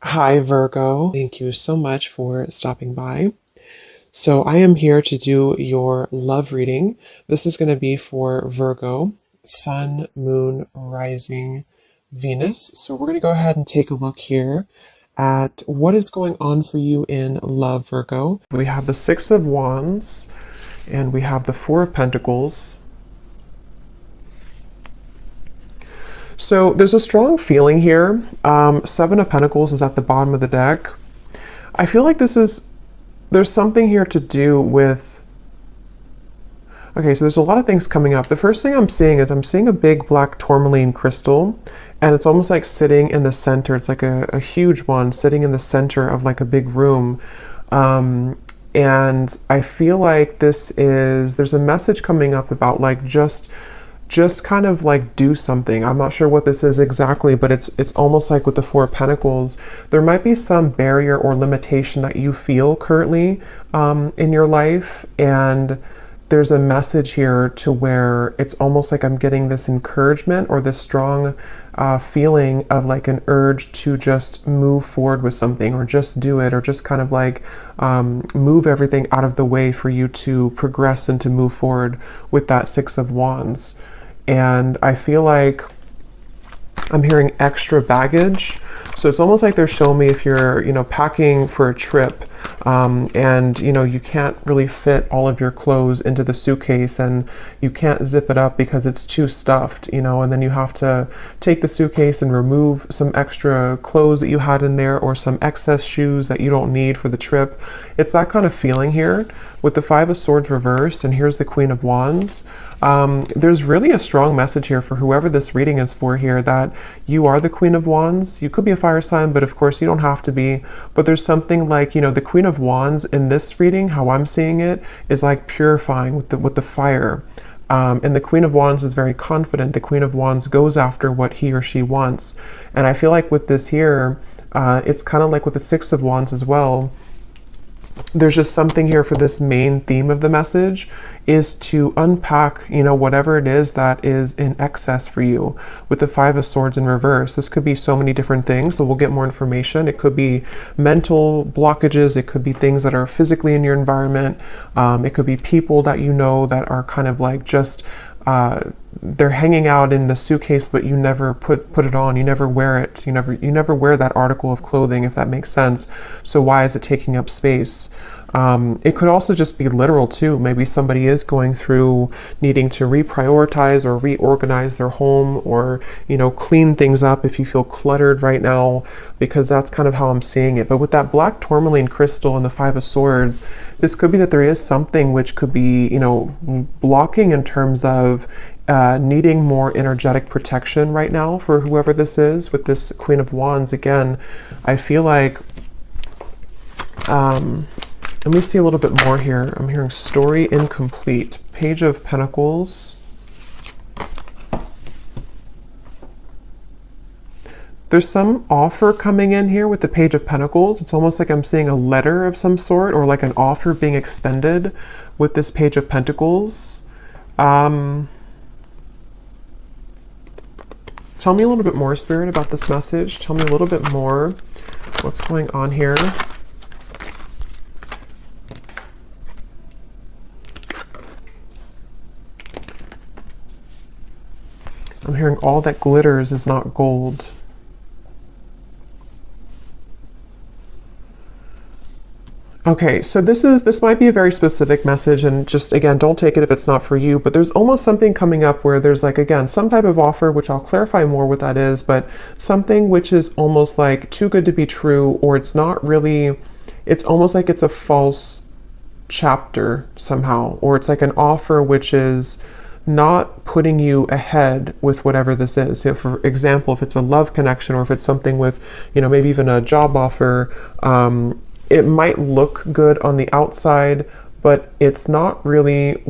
Hi, Virgo. Thank you so much for stopping by. So, I am here to do your love reading. This is going to be for Virgo, Sun, Moon, Rising, Venus. So, we're going to go ahead and take a look here at what is going on for you in love, Virgo. We have the Six of Wands and we have the Four of Pentacles. So, there's a strong feeling here. Seven of Pentacles is at the bottom of the deck. I feel like there's something here to do with, okay, so there's a lot of things coming up. The first thing I'm seeing is I'm seeing a big black tourmaline crystal, and it's almost like sitting in the center. It's like a huge one sitting in the center of like a big room. And I feel like there's a message coming up about like just kind of like do something. I'm not sure what this is exactly, but it's almost like with the Four of Pentacles, there might be some barrier or limitation that you feel currently in your life, and there's a message here to where it's almost like I'm getting this encouragement or this strong feeling of like an urge to just move forward with something or just do it or just kind of like move everything out of the way for you to progress and to move forward with that Six of Wands. And I feel like I'm hearing extra baggage. So it's almost like they're showing me if you're, packing for a trip, and, you can't really fit all of your clothes into the suitcase and you can't zip it up because it's too stuffed, and then you have to take the suitcase and remove some extra clothes that you had in there or some excess shoes that you don't need for the trip. It's that kind of feeling here with the Five of Swords reversed, and here's the Queen of Wands. There's really a strong message here for whoever this reading is for here, that you are the Queen of Wands. You could be a fire sign, but of course you don't have to be. But there's something like, the Queen of Wands in this reading, how I'm seeing it, is like purifying with the fire. And the Queen of Wands is very confident. The Queen of Wands goes after what he or she wants. And I feel like with this here, it's kind of like with the Six of Wands as well. There's just something here for this main theme of the message is to unpack, whatever it is that is in excess for you. With the Five of Swords in reverse, this could be so many different things, so we'll get more information. It could be mental blockages, it could be things that are physically in your environment, it could be people that that are kind of like just they're hanging out in the suitcase, but you never put it on. You never wear it. You never wear that article of clothing, if that makes sense. So why is it taking up space? It could also just be literal too. Maybe somebody is going through needing to reprioritize or reorganize their home, or clean things up if you feel cluttered right now, because that's kind of how I'm seeing it. But with that black tourmaline crystal and the Five of Swords, this could be that there is something which could be blocking in terms of needing more energetic protection right now for whoever this is. With this Queen of Wands, again, I feel like let me see a little bit more here. I'm hearing story incomplete. Page of Pentacles. There's some offer coming in here with the Page of Pentacles. It's almost like I'm seeing a letter of some sort, or like an offer being extended with this Page of Pentacles. Tell me a little bit more, Spirit, about this message. Tell me a little bit more. What's going on here? I'm hearing all that glitters is not gold. Okay, so this might be a very specific message, and just again, don't take it if it's not for you, but there's almost something coming up where there's like, again, some type of offer, which I'll clarify more what that is, but something which is almost like too good to be true, or it's not really, it's almost like it's a false chapter somehow, or it's like an offer which is not putting you ahead with whatever this is. So for example, if it's a love connection, or if it's something with, maybe even a job offer, it might look good on the outside, but it's not really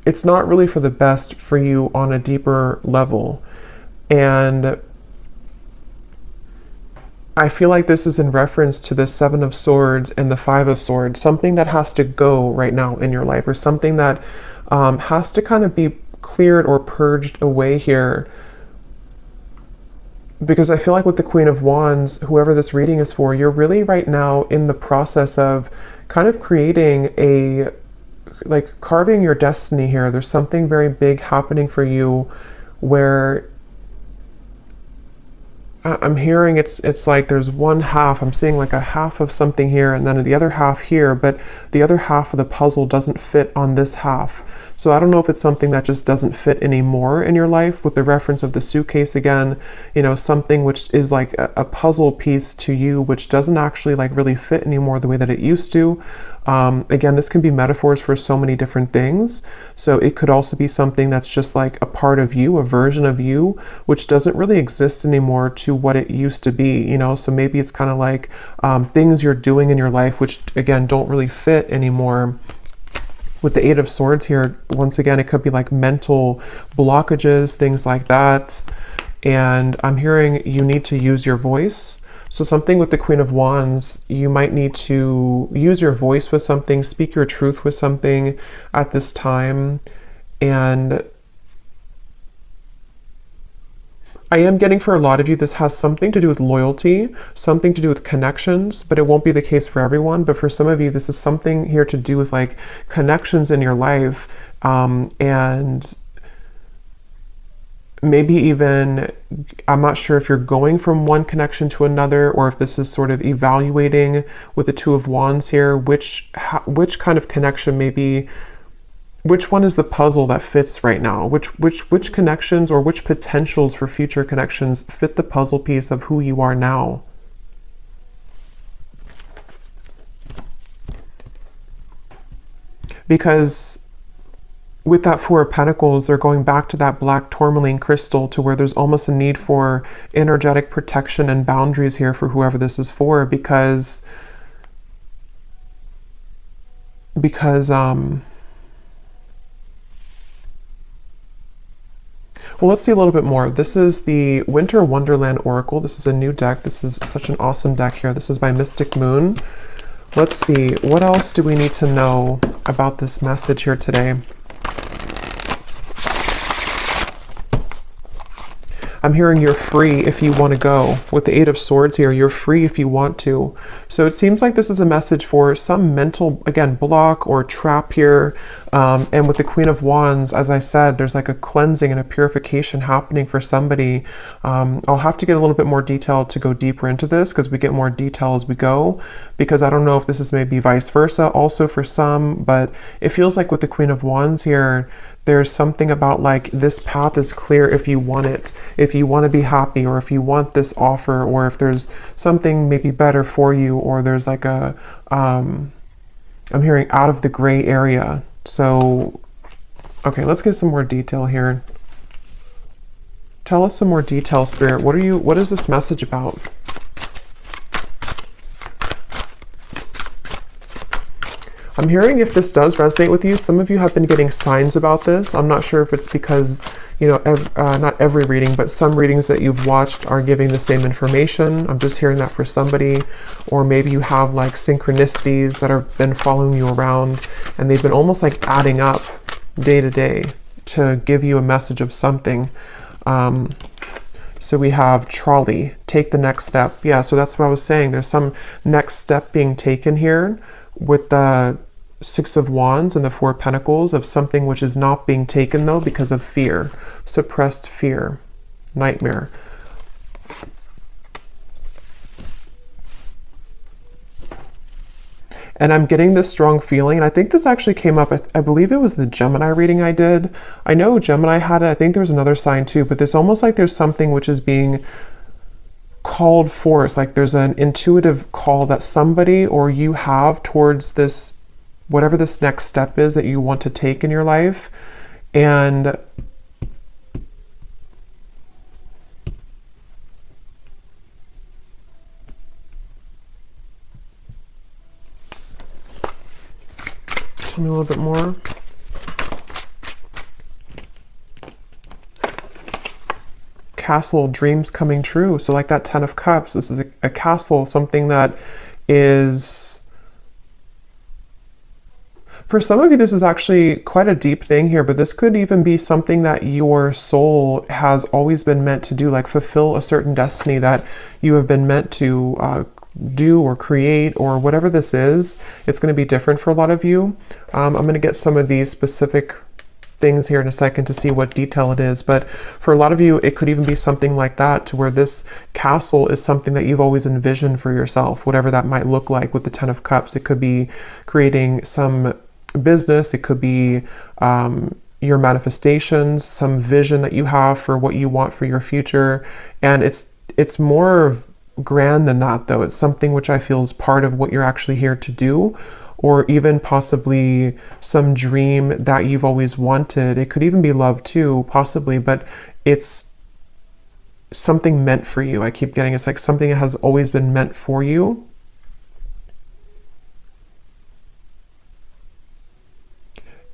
it's not really for the best for you on a deeper level. And I feel like this is in reference to the Seven of Swords and the Five of Swords, something that has to go right now in your life, or something that has to kind of be cleared or purged away here. because I feel like with the Queen of Wands, whoever this reading is for, you're really right now in the process of kind of creating a, like carving your destiny here. There's something very big happening for you where I'm hearing it's like there's one half, I'm seeing like a half of something here and then the other half here, but the other half of the puzzle doesn't fit on this half. So I don't know if it's something that just doesn't fit anymore in your life, with the reference of the suitcase again, you know, something which is like a puzzle piece to you, which doesn't actually like really fit anymore the way that it used to. Again, this can be metaphors for so many different things. So it could also be something that's just like a part of you, a version of you, which doesn't really exist anymore to what it used to be, you know? So maybe it's kind of like things you're doing in your life, which again, don't really fit anymore. With the Eight of Swords here, once again, it could be like mental blockages, things like that. And I'm hearing you need to use your voice. So something with the Queen of Wands, you might need to use your voice with something, speak your truth with something at this time. And I am getting for a lot of you, this has something to do with loyalty, something to do with connections, but it won't be the case for everyone. But for some of you, this is something here to do with like connections in your life, and maybe even, I'm not sure if you're going from one connection to another, or if this is sort of evaluating with the Two of Wands here, which kind of connection maybe, which one is the puzzle that fits right now? Which connections or which potentials for future connections fit the puzzle piece of who you are now? Because with that Four of Pentacles, they're going back to that black tourmaline crystal, to where there's almost a need for energetic protection and boundaries here for whoever this is for, because well, let's see a little bit more. This is the Winter Wonderland Oracle. This is a new deck. This is such an awesome deck here. This is by Mystic Moon. Let's see, what else do we need to know about this message here today? I'm hearing you're free if you want to go. With the Eight of Swords here, you're free if you want to. So it seems like this is a message for some mental, again, block or trap here. And with the Queen of Wands, as I said, there's like a cleansing and a purification happening for somebody. I'll have to get a little bit more detail to go deeper into this, because we get more detail as we go, because I don't know if this is maybe vice versa also for some, but it feels like with the Queen of Wands here, there's something about like this path is clear if you want it, if you want to be happy, or if you want this offer, or if there's something maybe better for you, or there's like a, I'm hearing out of the gray area. So, okay, let's get some more detail here. Tell us some more detail, Spirit. What is this message about? I'm hearing, if this does resonate with you, some of you have been getting signs about this. I'm not sure if it's because, you know, not every reading, but some readings that you've watched are giving the same information. I'm just hearing that for somebody. Or maybe you have like synchronicities that have been following you around, and they've been almost like adding up day to day to give you a message of something. So we have trolley, take the next step. Yeah, so that's what I was saying. There's some next step being taken here with the Six of Wands and the Four of Pentacles, of something which is not being taken though because of fear, suppressed fear, nightmare. And I'm getting this strong feeling, and I think this actually came up, I believe it was the Gemini reading I did. I know Gemini had it, I think there was another sign too, but there's almost like there's something which is being called forth, like there's an intuitive call that somebody or you have towards this, whatever this next step is that you want to take in your life. And tell me a little bit more. Castle, dreams coming true. So like that Ten of Cups, this is a castle, something that is For some of you, this is actually quite a deep thing here, but this could even be something that your soul has always been meant to do, like fulfill a certain destiny that you have been meant to do or create, or whatever this is. It's going to be different for a lot of you. I'm going to get some of these specific things here in a second to see what detail it is, but for a lot of you it could even be something like that, to where this castle is something that you've always envisioned for yourself, whatever that might look like. With the Ten of Cups, it could be creating some business, it could be your manifestations, some vision that you have for what you want for your future. And it's more grand than that, though. It's something which I feel is part of what you're actually here to do, or even possibly some dream that you've always wanted. It could even be love too, possibly, but it's something meant for you. I keep getting, it's like something that has always been meant for you.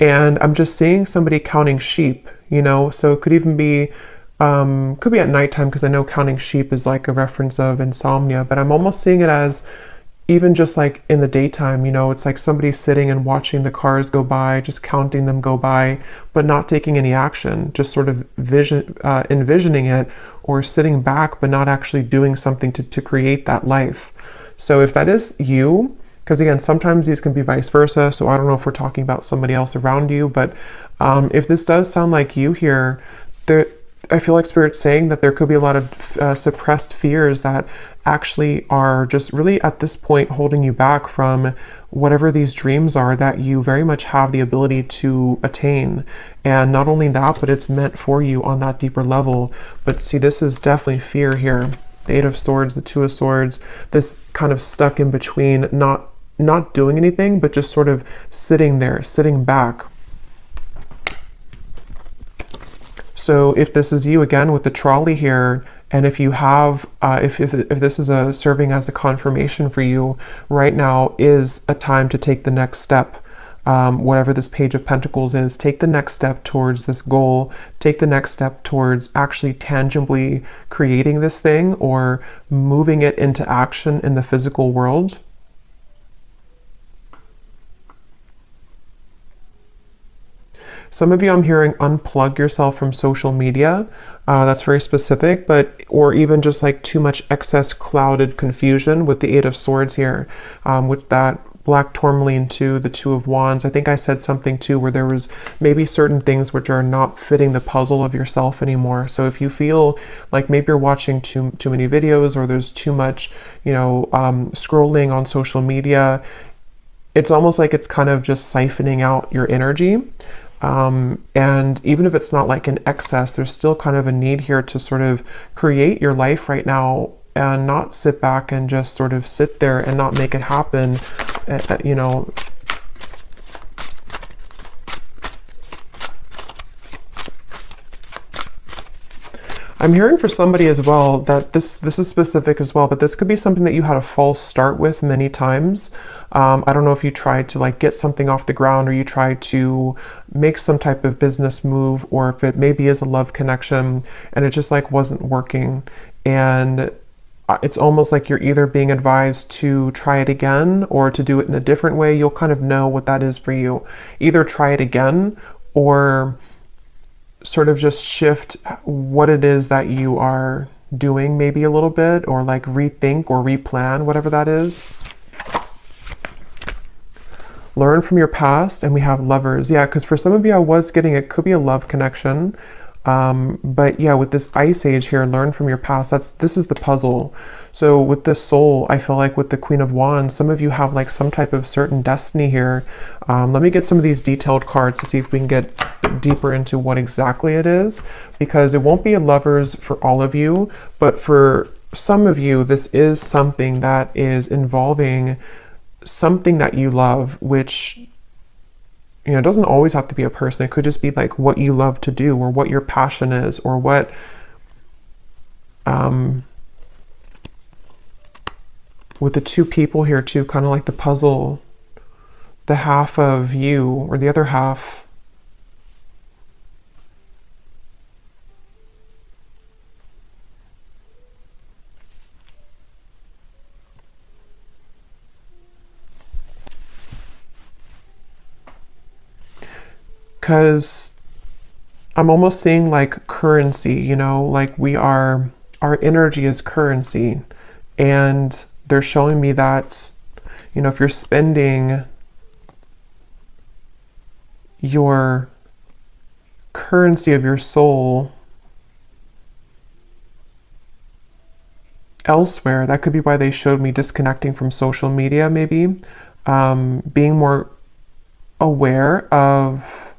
And I'm just seeing somebody counting sheep, you know, so it could even be, could be at nighttime, because I know counting sheep is like a reference of insomnia, but I'm almost seeing it as even just like in the daytime, you know, it's like somebody sitting and watching the cars go by, just counting them go by, but not taking any action, just sort of envisioning it, or sitting back, but not actually doing something to create that life. So if that is you, because again, sometimes these can be vice versa, so I don't know if we're talking about somebody else around you, but if this does sound like you here, I feel like Spirit's saying that there could be a lot of suppressed fears that actually are just really at this point holding you back from whatever these dreams are that you very much have the ability to attain. And not only that, but it's meant for you on that deeper level. But see, this is definitely fear here. The Eight of Swords, the Two of Swords, this kind of stuck in between, not doing anything, but just sort of sitting there, sitting back. So if this is you again with the trolley here, and if you have, if this is serving as a confirmation for you, right now is a time to take the next step. Whatever this Page of Pentacles is, take the next step towards this goal, take the next step towards actually tangibly creating this thing or moving it into action in the physical world. Some of you, I'm hearing, unplug yourself from social media. That's very specific, but, or even just like too much excess clouded confusion with the Eight of Swords here, with that black tourmaline to the Two of Wands. I think I said something too where there was maybe certain things which are not fitting the puzzle of yourself anymore. So if you feel like maybe you're watching too many videos, or there's too much, you know, scrolling on social media, it's almost like it's kind of just siphoning out your energy. And even if it's not like an excess, there's still kind of a need here to sort of create your life right now, and not sit back and just sort of sit there and not make it happen, you know. I'm hearing for somebody as well that this is specific as well, but this could be something that you had a false start with many times. I don't know if you tried to like get something off the ground, or you tried to make some type of business move, or if it maybe is a love connection and it just like wasn't working. And it's almost like you're either being advised to try it again or to do it in a different way. You'll kind of know what that is for you. Either try it again, or sort of just shift what it is that you are doing maybe a little bit, or like rethink or replan, whatever that is. Learn from your past, and we have Lovers. Yeah, because for some of you, I was getting, it could be a love connection. But yeah, with this Ice Age here, learn from your past. This is the puzzle. So with the Soul, I feel like with the Queen of Wands, some of you have like some type of certain destiny here. Let me get some of these detailed cards to see if we can get deeper into what exactly it is, because it won't be a Lovers for all of you, but for some of you, this is something that is involving something that you love, which, you know, it doesn't always have to be a person. It could just be like what you love to do, or what your passion is, or what with the two people here too, kind of like the puzzle, the half of you or the other half. because I'm almost seeing like currency, you know, like our energy is currency. And they're showing me that, you know, if you're spending your currency of your soul elsewhere, that could be why they showed me disconnecting from social media, maybe. Being more aware of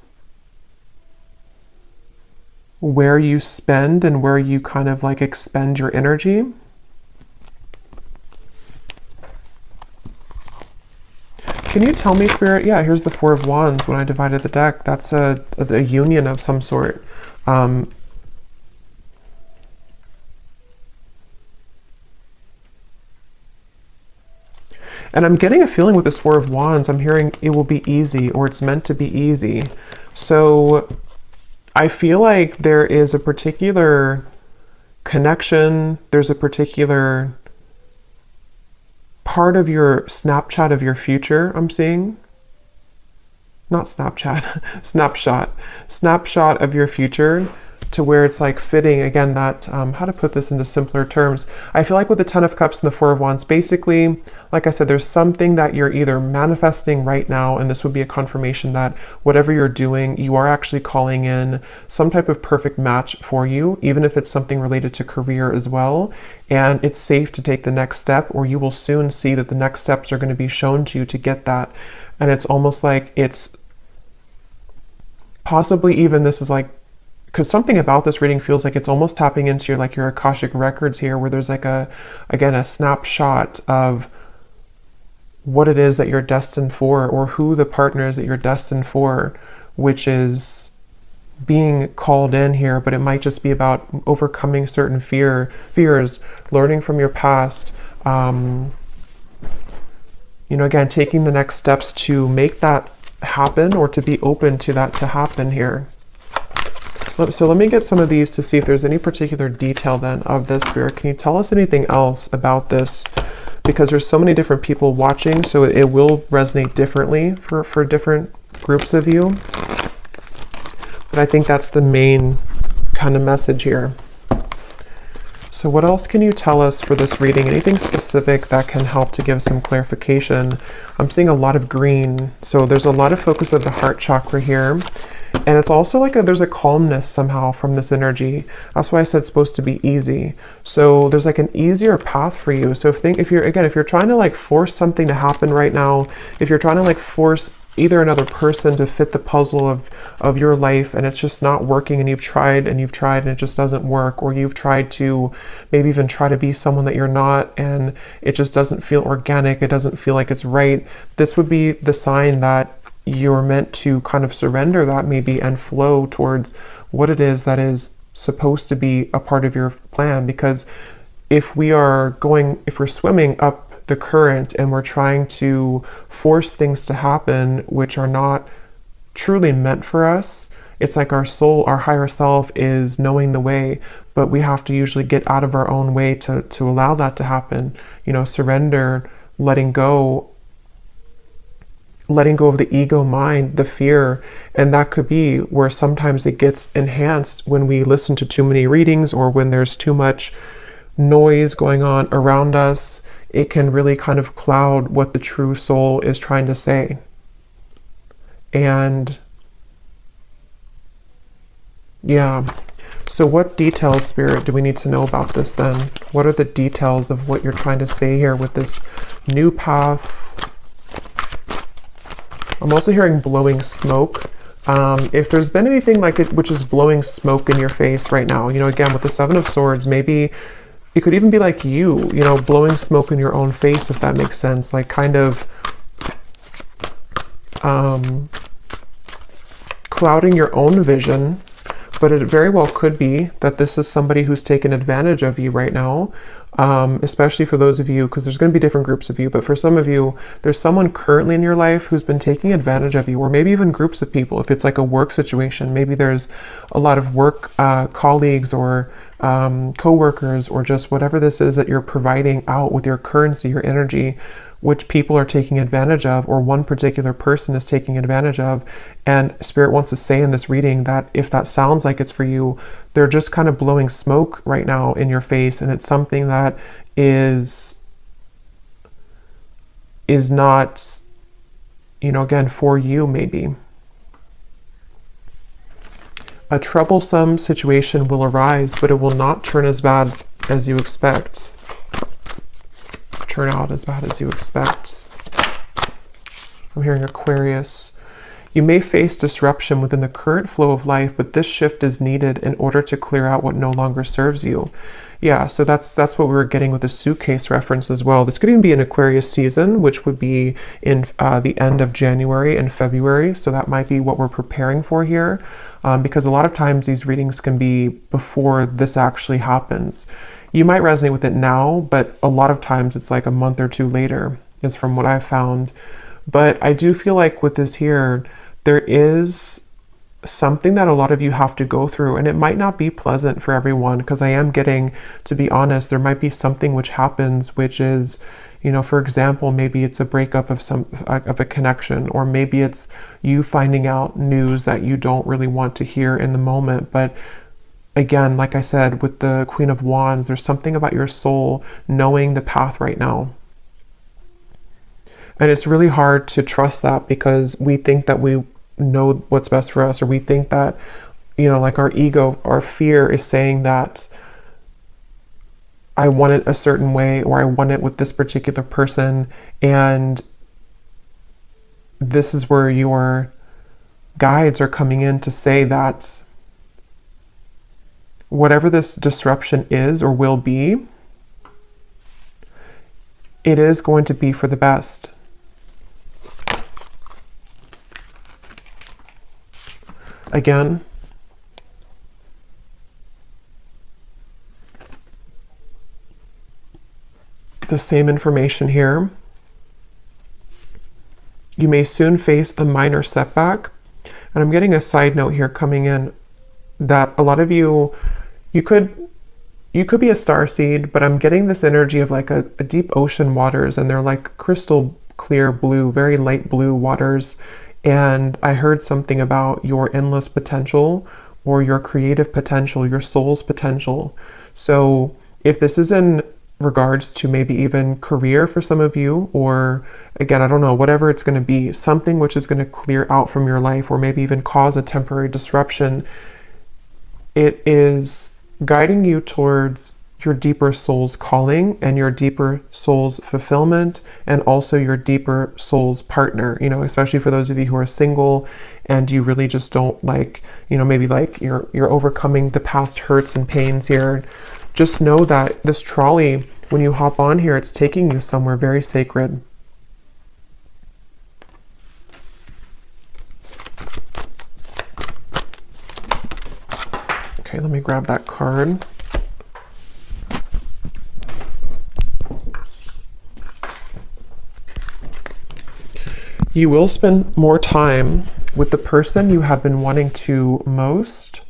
where you spend and where you kind of like expend your energy. Can you tell me, Spirit? Yeah, here's the Four of Wands when I divided the deck. That's a union of some sort. And I'm getting a feeling with this Four of Wands, I'm hearing it will be easy, or it's meant to be easy. So I feel like there is a particular connection, there's a particular part of your Snapchat of your future I'm seeing. Not Snapchat, snapshot of your future, to where it's like fitting, again, that, how to put this into simpler terms. I feel like with the Ten of Cups and the Four of Wands, basically, like I said, there's something that you're either manifesting right now, and this would be a confirmation that whatever you're doing, you are actually calling in some type of perfect match for you, even if it's something related to career as well. And it's safe to take the next step, or you will soon see that the next steps are going to be shown to you to get that. And it's almost like it's possibly even, this is like, because something about this reading feels like it's almost tapping into your, like your Akashic records here, where there's like again, a snapshot of what it is that you're destined for, or who the partner is that you're destined for, which is being called in here. But it might just be about overcoming certain fears, learning from your past, you know, again, taking the next steps to make that happen, or to be open to that to happen here. So let me get some of these to see if there's any particular detail then of this, Spirit. Can you tell us anything else about this? Because there's so many different people watching, so it will resonate differently for different groups of you. But I think that's the main kind of message here. So what else can you tell us for this reading? Anything specific that can help to give some clarification? I'm seeing a lot of green, so there's a lot of focus of the heart chakra here. And it's also like there's a calmness somehow from this energy. That's why I said it's supposed to be easy. So there's like an easier path for you. So if you're trying to like force something to happen right now, if you're trying to like force either another person to fit the puzzle of your life, and it's just not working, and you've tried and it just doesn't work, or you've tried to maybe even try to be someone that you're not, and it just doesn't feel organic, it doesn't feel like it's right, this would be the sign that you're meant to kind of surrender that maybe and flow towards what it is that is supposed to be a part of your plan. Because if we're swimming up the current and we're trying to force things to happen which are not truly meant for us, it's like our soul, our higher self is knowing the way, but we have to usually get out of our own way to allow that to happen. You know, surrender, letting go of the ego mind, the fear. And that could be where sometimes it gets enhanced when we listen to too many readings, or when there's too much noise going on around us. It can really kind of cloud what the true soul is trying to say. And yeah, so what details, Spirit, do we need to know about this then? What are the details of what you're trying to say here with this new path? I'm also hearing blowing smoke. If there's been anything like it which is blowing smoke in your face right now, you know, again, with the Seven of Swords, maybe it could even be like you know, blowing smoke in your own face, if that makes sense, like kind of clouding your own vision. But it very well could be that this is somebody who's taken advantage of you right now, especially for those of you, because there's going to be different groups of you, but for some of you, there's someone currently in your life who's been taking advantage of you, or maybe even groups of people. If it's like a work situation, maybe there's a lot of work colleagues or co-workers, or just whatever this is that you're providing out with your currency, your energy, which people are taking advantage of, or one particular person is taking advantage of. And Spirit wants to say in this reading that if that sounds like it's for you, they're just kind of blowing smoke right now in your face, and it's something that is not, again, for you maybe. A troublesome situation will arise, but it will not turn as bad as you expect. Turn out as bad as you expect. I'm hearing Aquarius. You may face disruption within the current flow of life, but this shift is needed in order to clear out what no longer serves you. Yeah, so that's what we were getting with the suitcase reference as well. This could even be an Aquarius season, which would be in the end of January and February. So that might be what we're preparing for here, because a lot of times these readings can be before this actually happens. You might resonate with it now, but a lot of times it's like a month or two later, is from what I've found. But I do feel like with this here, there is something that a lot of you have to go through, and it might not be pleasant for everyone, because I am getting, to be honest, there might be something which happens, which is, for example, maybe it's a breakup of a connection, or maybe it's you finding out news that you don't really want to hear in the moment. But again, like I said, with the Queen of Wands, there's something about your soul knowing the path right now. And it's really hard to trust that, because we think that we know what's best for us, or we think that, like our ego, our fear is saying that I want it a certain way, or I want it with this particular person. And this is where your guides are coming in to say that whatever this disruption is or will be, it is going to be for the best. Again, the same information here. You may soon face a minor setback. And I'm getting a side note here coming in that a lot of you could be a starseed, but I'm getting this energy of like a deep ocean waters, and they're like crystal clear blue, very light blue waters. And I heard something about your endless potential, or your creative potential, your soul's potential. So if this is in regards to maybe even career for some of you, or again, I don't know, whatever it's going to be, something which is going to clear out from your life, or maybe even cause a temporary disruption, it is guiding you towards your deeper soul's calling and your deeper soul's fulfillment, and also your deeper soul's partner, especially for those of you who are single and you really just don't like, maybe like you're overcoming the past hurts and pains here. Just know that this trolley, when you hop on here, it's taking you somewhere very sacred. Okay, let me grab that card. You will spend more time with the person you have been wanting to most.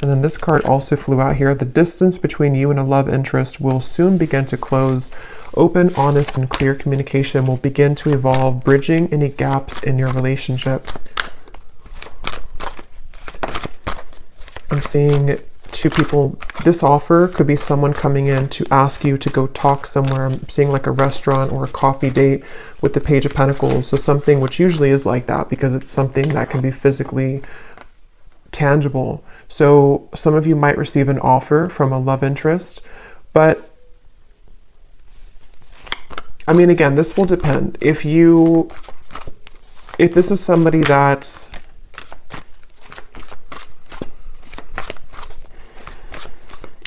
And then this card also flew out here. The distance between you and a love interest will soon begin to close. Open, honest, and clear communication will begin to evolve, bridging any gaps in your relationship. I'm seeing two people. This offer could be someone coming in to ask you to go talk somewhere. I'm seeing like a restaurant or a coffee date with the Page of Pentacles. So something which usually is like that, because it's something that can be physically tangible. So some of you might receive an offer from a love interest, but I mean, again, this will depend. If this is somebody that's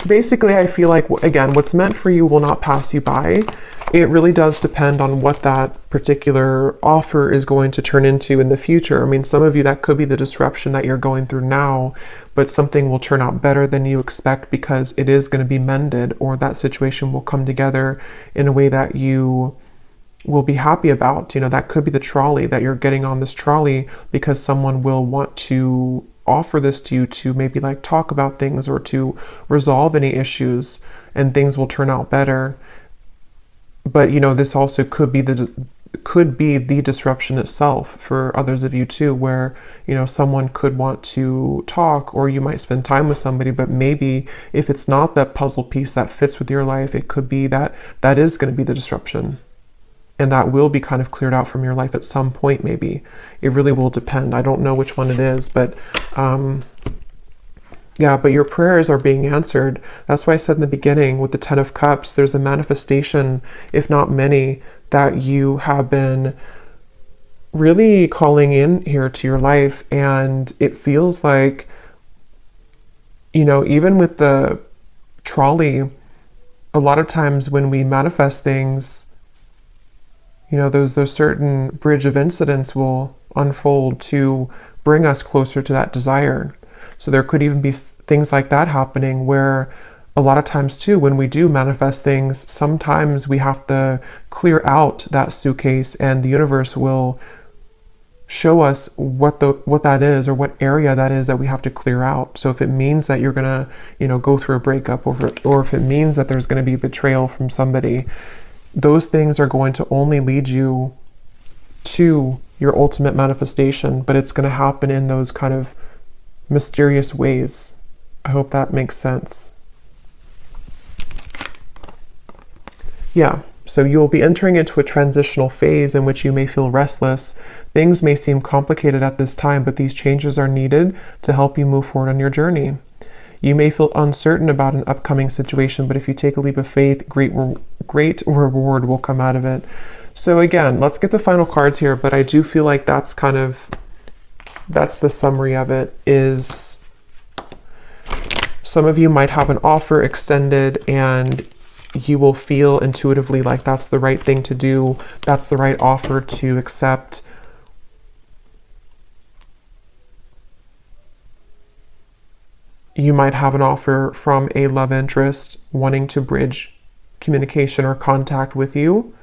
basically, I feel like, again, what's meant for you will not pass you by. It really does depend on what that particular offer is going to turn into in the future. I mean, some of you, that could be the disruption that you're going through now, but something will turn out better than you expect, because it is going to be mended, or that situation will come together in a way that you will be happy about. That could be the trolley, that you're getting on this trolley because someone will want to offer this to you to maybe like talk about things or to resolve any issues, and things will turn out better. But you know, this also could be the disruption itself for others of you too, where you know someone could want to talk, or you might spend time with somebody, but maybe if it's not that puzzle piece that fits with your life, it could be that that is going to be the disruption, and that will be kind of cleared out from your life at some point. Maybe it really will depend. I don't know which one it is, but yeah, but your prayers are being answered. That's why I said in the beginning with the 10 of Cups, there's a manifestation, if not many, that you have been really calling in here to your life. And it feels like, you know, even with the trolley, a lot of times when we manifest things, you know, those certain bridge of incidents will unfold to bring us closer to that desire. So there could even be things like that happening, where a lot of times too, when we do manifest things, sometimes we have to clear out that suitcase, and the universe will show us what that is, or what area that is that we have to clear out. So if it means that you're gonna, you know, go through a breakup, or if it means that there's going to be betrayal from somebody, those things are going to only lead you to your ultimate manifestation, but it's going to happen in those kind of mysterious ways. I hope that makes sense. Yeah, so you'll be entering into a transitional phase in which you may feel restless. Things may seem complicated at this time, but these changes are needed to help you move forward on your journey. You may feel uncertain about an upcoming situation, but if you take a leap of faith, great reward will come out of it. So again, let's get the final cards here, but I do feel like that's the summary of it. Is some of you might have an offer extended, and you will feel intuitively like that's the right thing to do, that's the right offer to accept. You might have an offer from a love interest wanting to bridge communication or contact with you.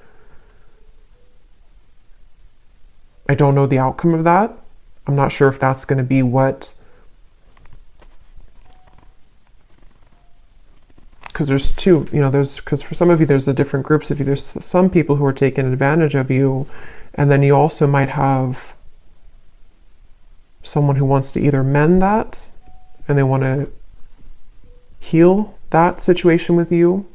I don't know the outcome of that. I'm not sure if that's going to be what, because there's two, you know, because for some of you, there's the different groups of you. There's some people who are taking advantage of you, and then you also might have someone who wants to either mend that, and they want to heal that situation with you,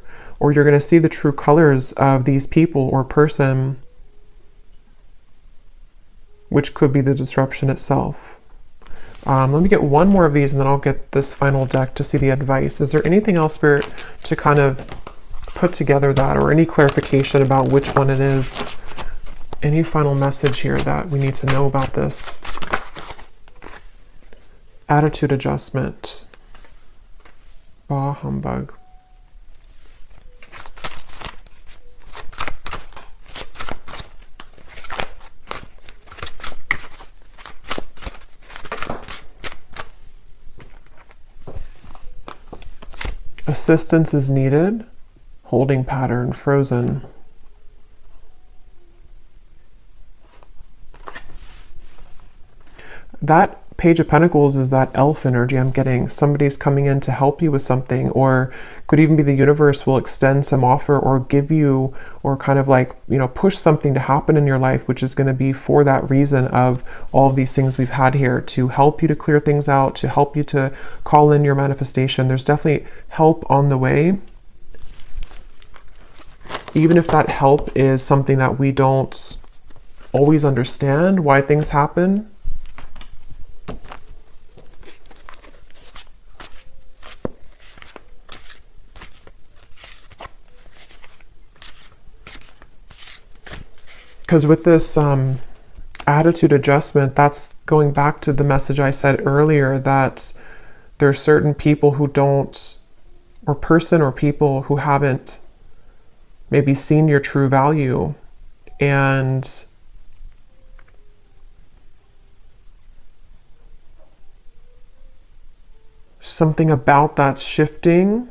or you're going to see the true colors of these people or person, which could be the disruption itself. Let me get one more of these, and then I'll get this final deck to see the advice. Is there anything else, Spirit, to kind of put together that, or any clarification about which one it is? Any final message here that we need to know about this? Attitude adjustment. Bah humbug. Assistance is needed. Holding pattern, frozen. That Page of Pentacles is that elf energy I'm getting. Somebody's coming in to help you with something, or could even be the universe will extend some offer or give you, or kind of like, you know, push something to happen in your life, which is going to be for that reason of all of these things we've had here, to help you to clear things out, to help you to call in your manifestation. There's definitely help on the way. Even if that help is something that we don't always understand why things happen. Because with this attitude adjustment, that's going back to the message I said earlier, that there are certain people who don't, or person or people who haven't maybe seen your true value, and something about that's shifting.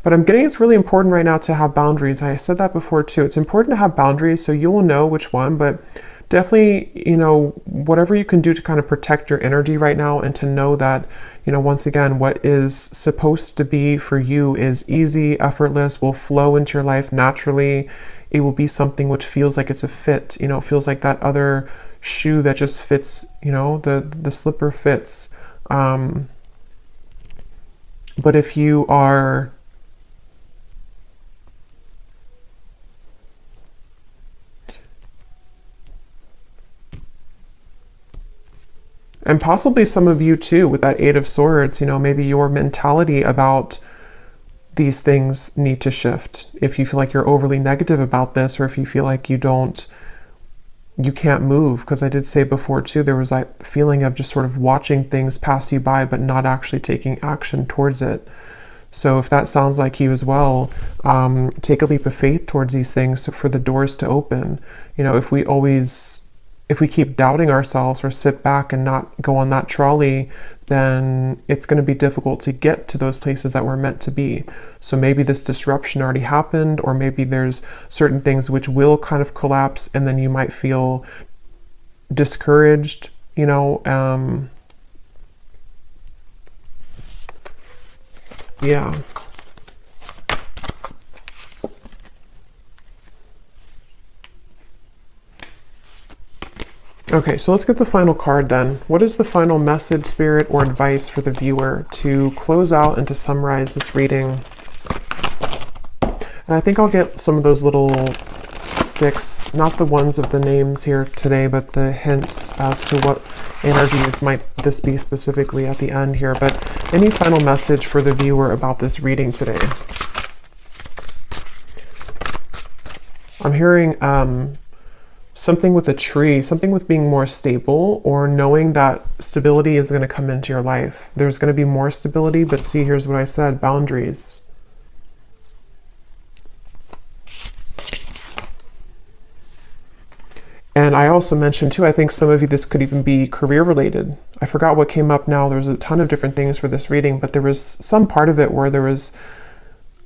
But I'm getting it's really important right now to have boundaries. I said that before too. It's important to have boundaries so you will know which one, but definitely, you know, whatever you can do to kind of protect your energy right now and to know that, you know, once again, what is supposed to be for you is easy, effortless, will flow into your life naturally. It will be something which feels like it's a fit, you know, it feels like that other shoe that just fits, you know, the slipper fits. But if you are and possibly some of you too with that Eight of Swords, you know, maybe your mentality about these things need to shift. If you feel like you're overly negative about this, or if you feel like you can't move, because I did say before too, there was that feeling of just sort of watching things pass you by but not actually taking action towards it. So if that sounds like you as well, take a leap of faith towards these things for the doors to open. You know, if we keep doubting ourselves or sit back and not go on that trolley, then it's going to be difficult to get to those places that we're meant to be. So maybe this disruption already happened, or maybe there's certain things which will kind of collapse, and then you might feel discouraged, you know. Yeah. Okay, so let's get the final card then. What is the final message, spirit, or advice for the viewer to close out and to summarize this reading? And I think I'll get some of those little sticks, not the ones of the names here today, but the hints as to what energies might this be specifically at the end here. But any final message for the viewer about this reading today? I'm hearing something with a tree, something with being more stable, or knowing that stability is going to come into your life. There's going to be more stability, but see, here's what I said, boundaries. And I also mentioned too, I think some of you, this could even be career related. I forgot what came up now. There's a ton of different things for this reading, but there was some part of it where there was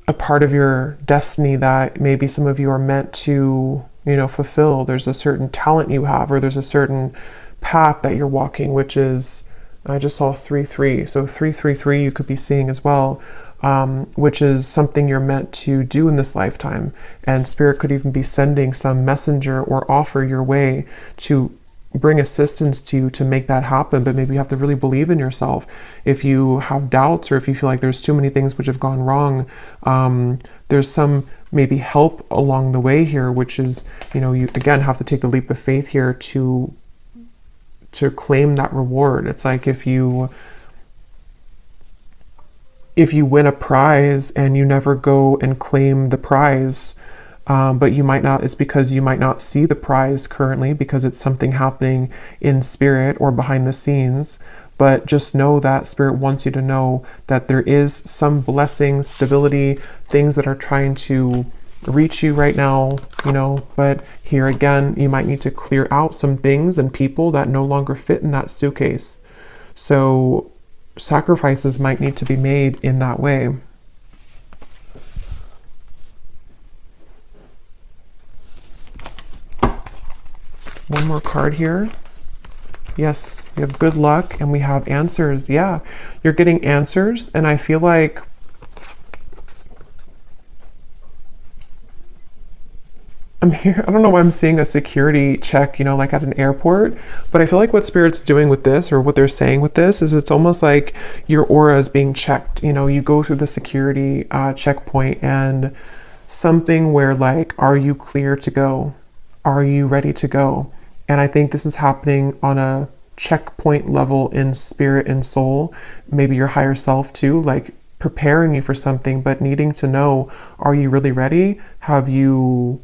a part of your destiny that maybe some of you are meant to, you know, fulfill. There's a certain talent you have, or there's a certain path that you're walking, which is, I just saw 3-3. So 3-3-3 you could be seeing as well, which is something you're meant to do in this lifetime. And Spirit could even be sending some messenger or offer your way to bring assistance to you to make that happen. But maybe you have to really believe in yourself. If you have doubts, or if you feel like there's too many things which have gone wrong, there's some maybe help along the way here, which is, you know, you again have to take a leap of faith here to claim that reward. It's like if you win a prize and you never go and claim the prize, but you might not, it's because you might not see the prize currently because it's something happening in spirit or behind the scenes. But just know that Spirit wants you to know that there is some blessing, stability, things that are trying to reach you right now, you know. But here again, you might need to clear out some things and people that no longer fit in that suitcase. So sacrifices might need to be made in that way. One more card here. Yes, we have good luck and we have answers. Yeah, you're getting answers, and I feel like I'm here. I don't know why I'm seeing a security check, you know, like at an airport, but I feel like what Spirit's doing with this, or what they're saying with this, is it's almost like your aura is being checked. You know, you go through the security checkpoint, and something where like, are you clear to go? Are you ready to go? And I think this is happening on a checkpoint level in spirit and soul, maybe your higher self too, like preparing you for something, but needing to know, are you really ready? Have you,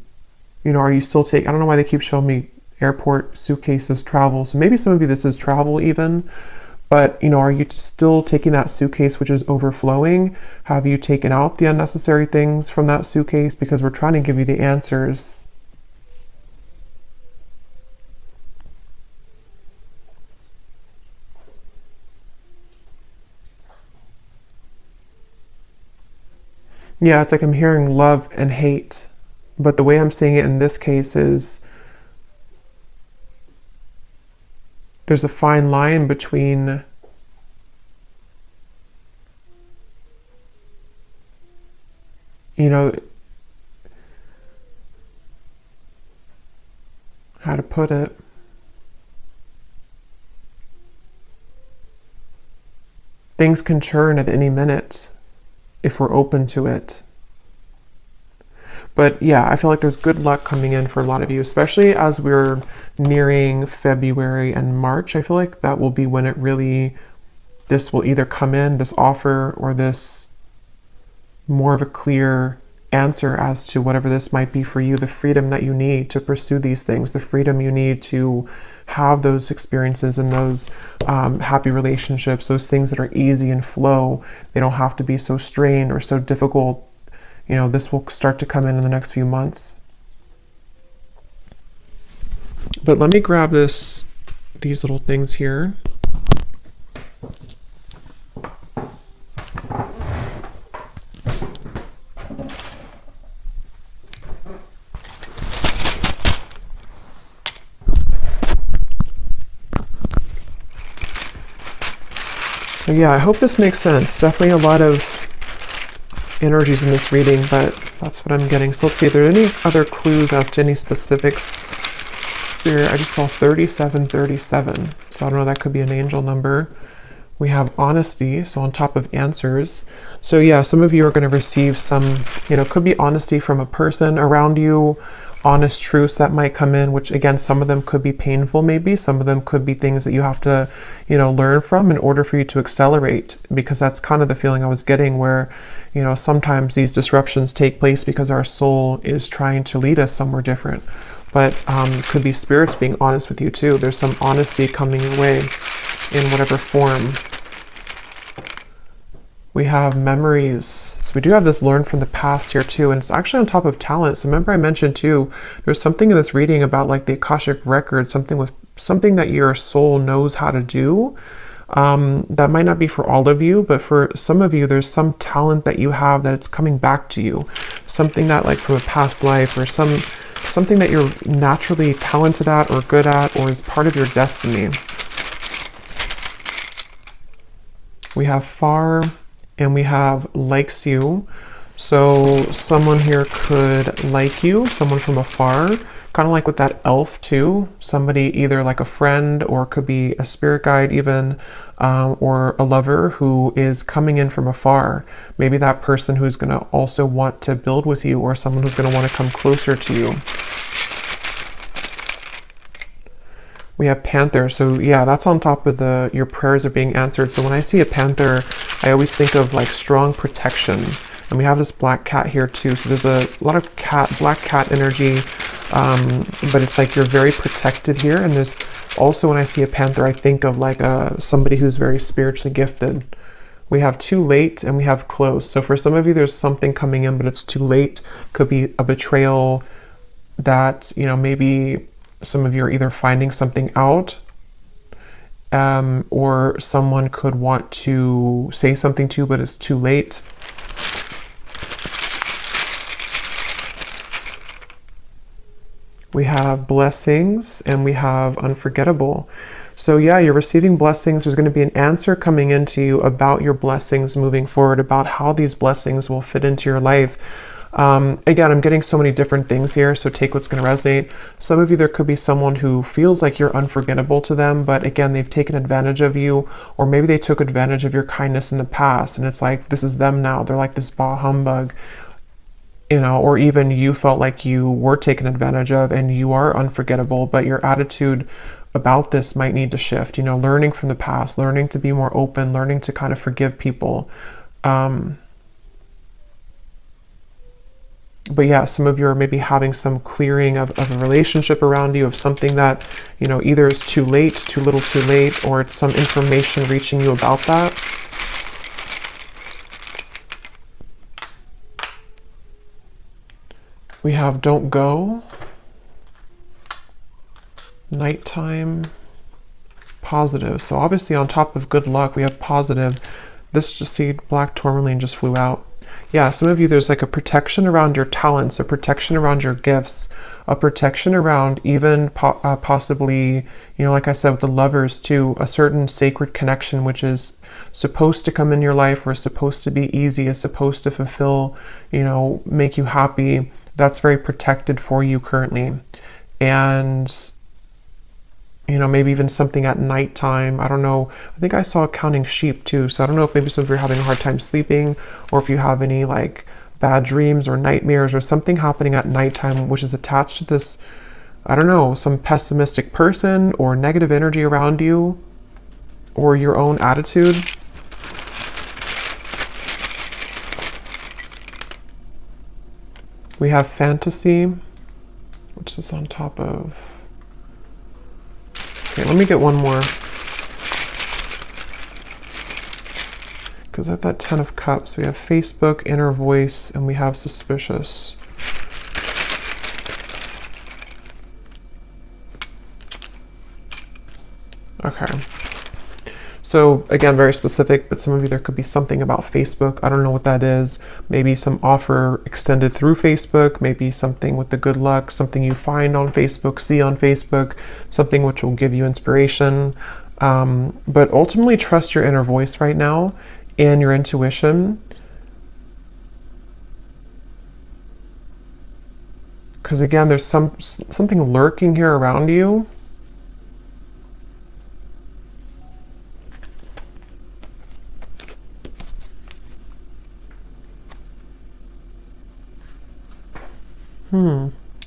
you know, are you still taking, I don't know why they keep showing me airport suitcases, travel. So maybe some of you, this is travel even, but you know, are you still taking that suitcase which is overflowing? Have you taken out the unnecessary things from that suitcase? Because we're trying to give you the answers. Yeah, it's like I'm hearing love and hate, but the way I'm seeing it in this case is there's a fine line between how to put it. Things can churn at any minute if we're open to it. But yeah, I feel like there's good luck coming in for a lot of you, especially as we're nearing February and March. I feel like that will be when it really, this will either come in, this offer, or this more of a clear answer as to whatever this might be for you, the freedom that you need to pursue these things, the freedom you need to have those experiences and those happy relationships, those things that are easy and flow. They don't have to be so strained or so difficult. This will start to come in the next few months. But let me grab these little things here. So yeah, I hope this makes sense. Definitely a lot of energies in this reading, but that's what I'm getting. So let's see if there are any other clues as to any specifics. Spirit, I just saw 3737. So I don't know, that could be an angel number. We have honesty, so on top of answers. So yeah, some of you are going to receive some, could be honesty from a person around you, honest truths that might come in, which again, some of them could be painful maybe, some of them could be things that you have to, learn from in order for you to accelerate, because that's kind of the feeling I was getting where, sometimes these disruptions take place because our soul is trying to lead us somewhere different. But could be spirits being honest with you too. There's some honesty coming your way in whatever form. We have memories. So we do have this learn from the past here too, and it's actually on top of talent. So remember I mentioned too, there's something in this reading about like the Akashic record, something that your soul knows how to do. That might not be for all of you, but for some of you, there's some talent that you have that it's coming back to you. Something that like from a past life, or something that you're naturally talented at or good at, or is part of your destiny. We have far, and we have likes you. So someone here could like you, someone from afar, kind of like with that elf too. Somebody either like a friend, or could be a spirit guide even, or a lover who is coming in from afar. Maybe that person who's going to also want to build with you, or someone who's going to want to come closer to you. We have panther. So yeah, that's on top of your prayers are being answered. So when I see a panther, I always think of like strong protection. And we have this black cat here too. So there's a lot of black cat energy, but it's like you're very protected here. And there's also, when I see a panther, I think of like somebody who's very spiritually gifted. We have too late, and we have close. So for some of you, there's something coming in, but it's too late. Could be a betrayal that, maybe some of you are either finding something out, or someone could want to say something to you, but it's too late. We have blessings, and we have unforgettable. So yeah, you're receiving blessings. There's going to be an answer coming into you about your blessings moving forward, about how these blessings will fit into your life. Again, I'm getting so many different things here, so take what's going to resonate. Some of you, there could be someone who feels like you're unforgettable to them, but again, they've taken advantage of you, or maybe they took advantage of your kindness in the past, and it's like, this is them now. They're like this bah humbug, or even you felt like you were taken advantage of and you are unforgettable, but your attitude about this might need to shift, learning from the past, learning to be more open, learning to kind of forgive people. But yeah, some of you are maybe having some clearing of a relationship around you, of something that, either is too late, too little too late, or it's some information reaching you about that. We have don't go, nighttime, positive. So obviously on top of good luck, we have positive. This just see black tourmaline just flew out. Yeah, some of you, there's like a protection around your talents, a protection around your gifts, a protection around even possibly, you know, like I said with the lovers too, a certain sacred connection which is supposed to come in your life, or is supposed to be easy, is supposed to fulfill, you know, make you happy. That's very protected for you currently. And you know, maybe even something at nighttime. I don't know. I think I saw counting sheep too. So I don't know if maybe some of you are having a hard time sleeping, or if you have any like bad dreams or nightmares or something happening at nighttime which is attached to this, I don't know, some pessimistic person or negative energy around you, or your own attitude. We have fantasy, which is on top of... Okay, let me get one more. Because at that 10 of Cups, we have Facebook, inner voice, and we have suspicious. Okay. So again, very specific, but some of you, there could be something about Facebook. I don't know what that is. Maybe some offer extended through Facebook, maybe something with the good luck, something you find on Facebook, see on Facebook, something which will give you inspiration. But ultimately trust your inner voice right now and your intuition. Because again, there's something lurking here around you.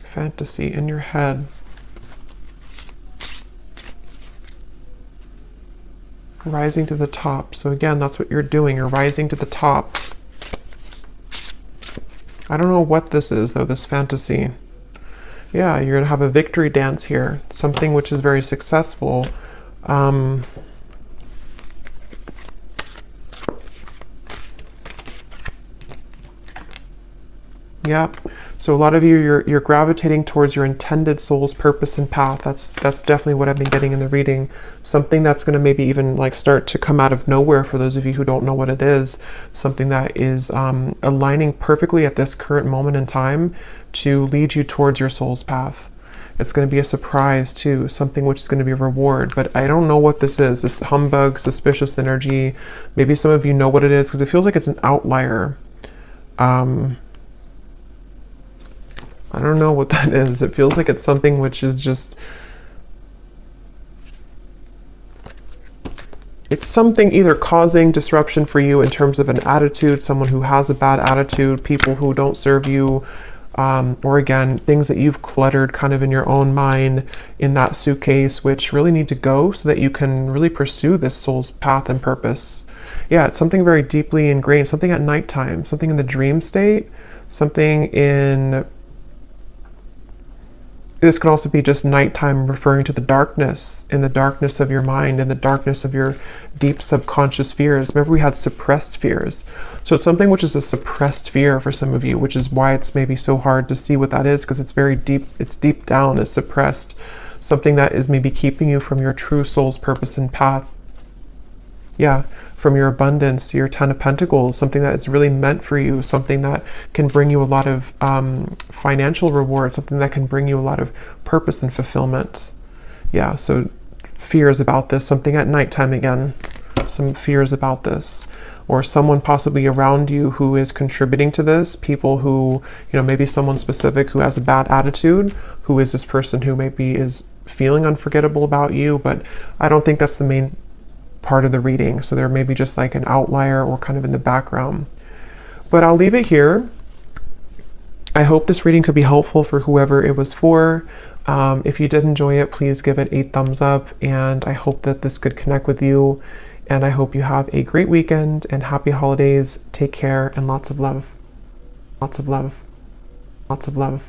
Fantasy in your head. Rising to the top. So again, that's what you're doing. You're rising to the top. I don't know what this is though, this fantasy. Yeah, you're gonna have a victory dance here. Something which is very successful. Yeah. So a lot of you, you're gravitating towards your intended soul's purpose and path. That's definitely what I've been getting in the reading. Something that's going to maybe even like start to come out of nowhere for those of you who don't know what it is. Something that is aligning perfectly at this current moment in time to lead you towards your soul's path. It's going to be a surprise too, something which is going to be a reward, but I don't know what this is. This humbug, suspicious energy. Maybe some of you know what it is because it feels like it's an outlier. I don't know what that is. It feels like it's something which is just... It's something either causing disruption for you in terms of an attitude, someone who has a bad attitude, people who don't serve you, or again, things that you've cluttered kind of in your own mind in that suitcase, which really need to go so that you can really pursue this soul's path and purpose. Yeah, it's something very deeply ingrained, something at nighttime, something in the dream state, something in... This could also be just nighttime, referring to the darkness, in the darkness of your mind, in the darkness of your deep subconscious fears. Remember, we had suppressed fears. So it's something which is a suppressed fear for some of you, which is why it's maybe so hard to see what that is, because it's very deep, it's deep down, it's suppressed. Something that is maybe keeping you from your true soul's purpose and path. Yeah, from your abundance, your 10 of Pentacles, something that is really meant for you, something that can bring you a lot of financial reward, something that can bring you a lot of purpose and fulfillment. Yeah, so fears about this, something at nighttime again, some fears about this, or someone possibly around you who is contributing to this, people who, you know, maybe someone specific who has a bad attitude, who is this person who maybe is feeling unforgettable about you, but I don't think that's the main part of the reading. So there may be just like an outlier or kind of in the background. But I'll leave it here. I hope this reading could be helpful for whoever it was for. If you did enjoy it, please give it a thumbs up, and I hope that this could connect with you, and I hope you have a great weekend and happy holidays. Take care and lots of love. Lots of love. Lots of love.